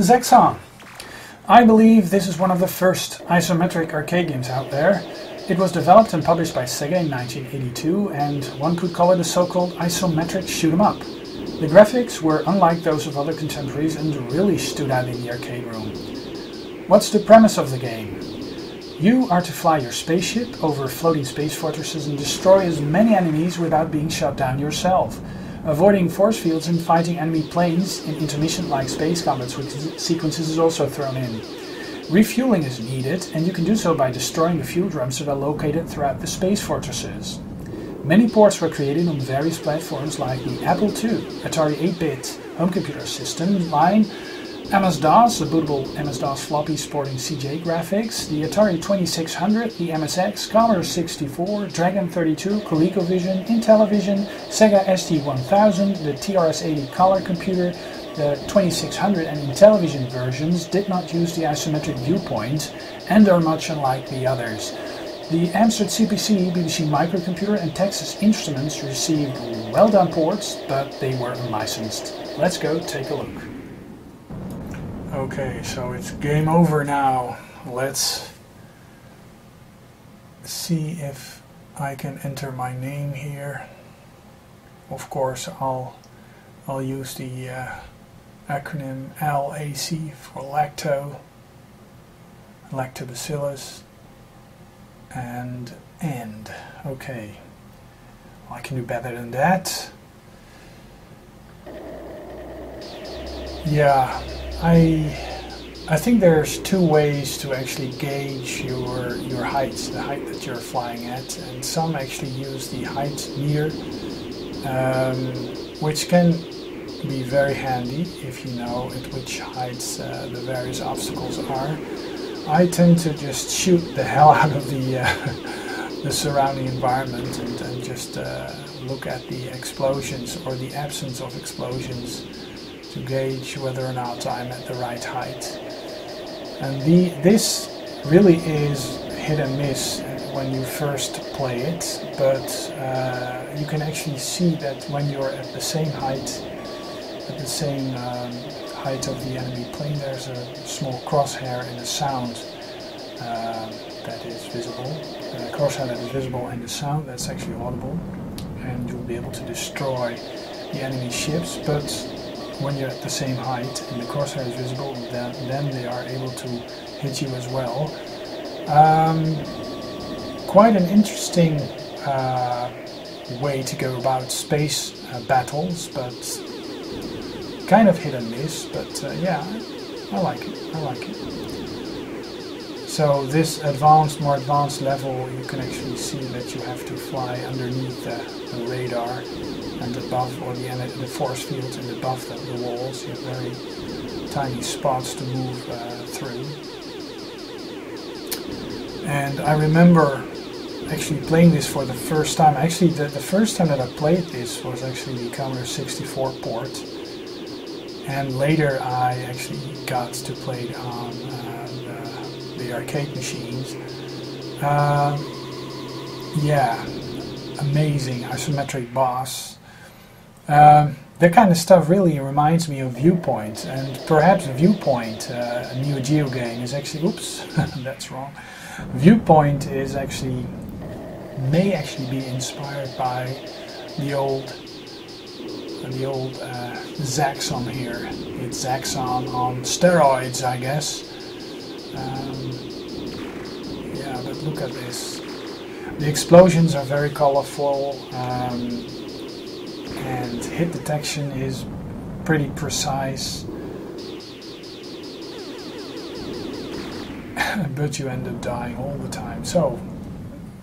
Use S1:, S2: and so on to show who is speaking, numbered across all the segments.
S1: Zaxxon. I believe this is one of the first isometric arcade games out there. It was developed and published by Sega in 1982, and one could call it a so-called isometric shoot-'em-up. The graphics were unlike those of other contemporaries and really stood out in the arcade room. What's the premise of the game? You are to fly your spaceship over floating space fortresses and destroy as many enemies without being shot down yourself. Avoiding force fields and fighting enemy planes in intermission-like space combat sequences is also thrown in. Refueling is needed, and you can do so by destroying the fuel drums that are located throughout the space fortresses. Many ports were created on various platforms like the Apple II, Atari 8-bit home computer system line, MS-DOS, the bootable MS-DOS floppy sporting CJ graphics, the Atari 2600, the MSX, Commodore 64, Dragon 32, Colecovision, Intellivision, Sega SG-1000, the TRS-80 color computer. The 2600 and Intellivision versions did not use the isometric viewpoint and are much unlike the others. The Amstrad CPC, BBC microcomputer and Texas Instruments received well-done ports, but they were unlicensed. Let's go take a look. Okay, so it's game over now. Let's see if I can enter my name here. Of course, I'll use the acronym LAC for lactobacillus, and end. Okay, well, I can do better than that. Yeah, I think there's two ways to actually gauge your height, the height that you're flying at, and some actually use the height meter, which can be very handy if you know at which heights the various obstacles are. I tend to just shoot the hell out of the surrounding environment and just look at the explosions or the absence of explosions to gauge whether or not I'm at the right height. And this really is hit and miss when you first play it, but you can actually see that when you're at the same height, height of the enemy plane, there's a small crosshair in the sound that is visible. The crosshair that is visible and the sound that's actually audible, and you'll be able to destroy the enemy ships. But when you're at the same height and the crosshair is visible, then they are able to hit you as well. Quite an interesting way to go about space battles, but kind of hit and miss, but yeah, I like it. So this more advanced level, you can actually see that you have to fly underneath the radar and above, or the force fields and above the walls. You have very tiny spots to move through. And I remember actually playing this for the first time. Actually, the first time that I played this was actually the Commodore 64 port. And later I actually got to play it on the arcade machines. Yeah, amazing isometric boss. That kind of stuff really reminds me of Viewpoint, and perhaps Viewpoint, a Neo Geo game, is actually, oops, that's wrong. Viewpoint may actually be inspired by the old Zaxxon here. It's Zaxxon on steroids, I guess. Yeah, but look at this. The explosions are very colorful, and hit detection is pretty precise. But you end up dying all the time. So,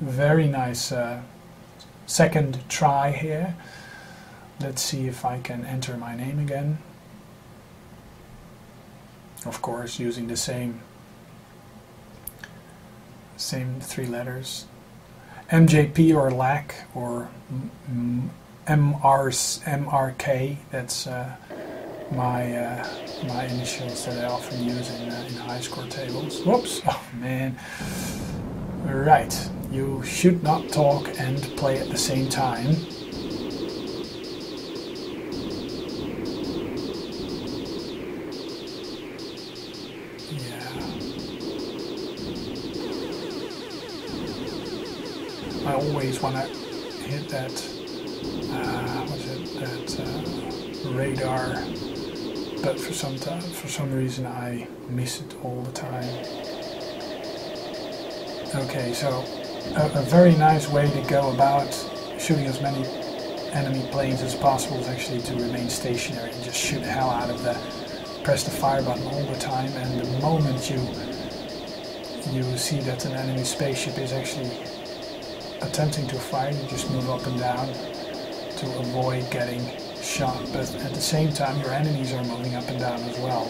S1: very nice second try here. Let's see if I can enter my name again. Of course, using the same three letters. MJP or LAC or MRK. That's my initials that I often use in high score tables. Whoops! Oh man. Right. You should not talk and play at the same time. Yeah. I always want to hit that, radar, but for some reason I miss it all the time. Okay, so a very nice way to go about shooting as many enemy planes as possible is actually to remain stationary and just shoot the hell out of the, press the fire button all the time, and the moment you see that an enemy spaceship is actually attempting to fire, you just move up and down to avoid getting shot, but at the same time your enemies are moving up and down as well.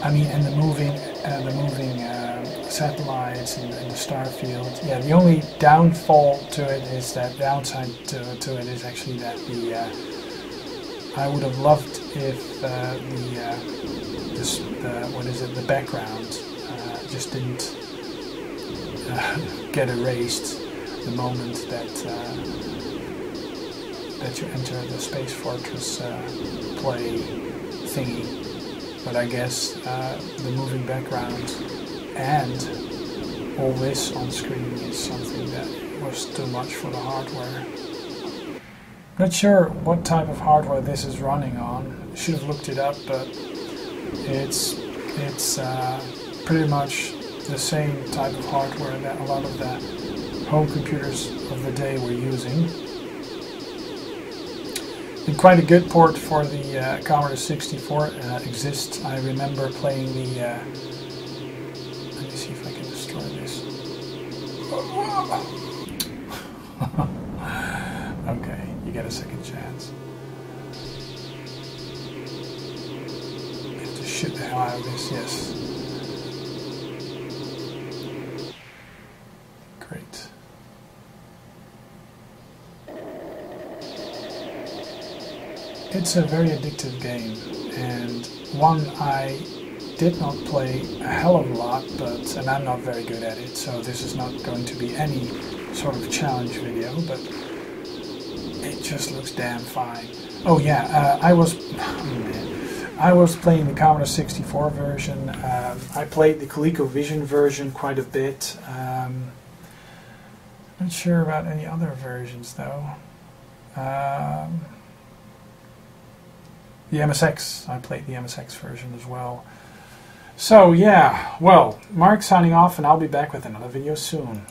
S1: I mean, and the moving satellites and the star field. Yeah, the only downfall to it is that downside to it is actually that I would have loved if the background just didn't get erased the moment that you enter the Space Fortress play thingy. But I guess the moving background and all this on screen is something that was too much for the hardware. Not sure what type of hardware this is running on. I should have looked it up, but it's pretty much the same type of hardware that a lot of the home computers of the day were using. And quite a good port for the Commodore 64 exists. I remember playing the... let me see if I can destroy this. Okay, you get a second chance. You have to shoot the hell out of this, yes. Great. It's a very addictive game, and one I did not play a hell of a lot, and I'm not very good at it, so this is not going to be any sort of challenge video, but it just looks damn fine. Oh yeah, I was playing the Commodore 64 version. I played the Colecovision version quite a bit. Not sure about any other versions though. The MSX, I played the MSX version as well. So yeah, well, Mark signing off, and I'll be back with another video soon.